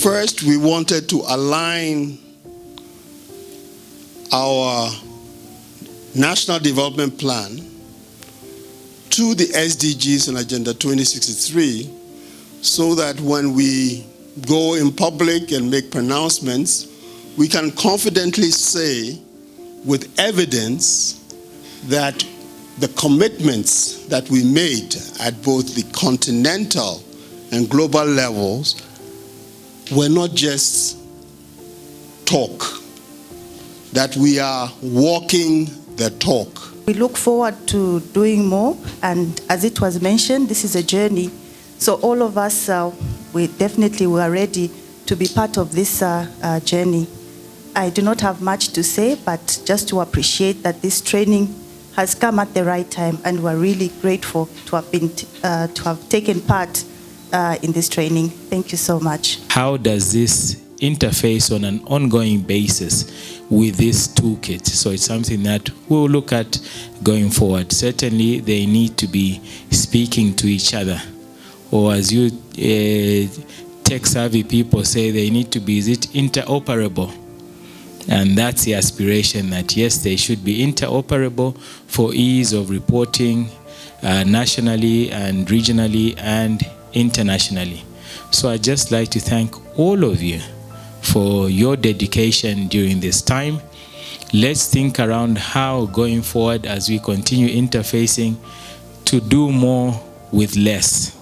First, we wanted to align our National Development Plan to the SDGs and Agenda 2063, so that when we go in public and make pronouncements, we can confidently say with evidence that the commitments that we made at both the continental and global levels were not just talk, that we are walking the talk. We look forward to doing more, and as it was mentioned, this is a journey. So all of us, we definitely were ready to be part of this journey. I do not have much to say, but just to appreciate that this training has come at the right time, and we're really grateful to have taken part in this training. Thank you so much. How does this interface on an ongoing basis with this toolkit? So it's something that we'll look at going forward. Certainly they need to be speaking to each other, or as you tech-savvy people say, they need to be, is it interoperable? And that's the aspiration, that yes, they should be interoperable for ease of reporting nationally and regionally and internationally. So I'd just like to thank all of you for your dedication during this time. Let's think around how going forward, as we continue interfacing, to do more with less.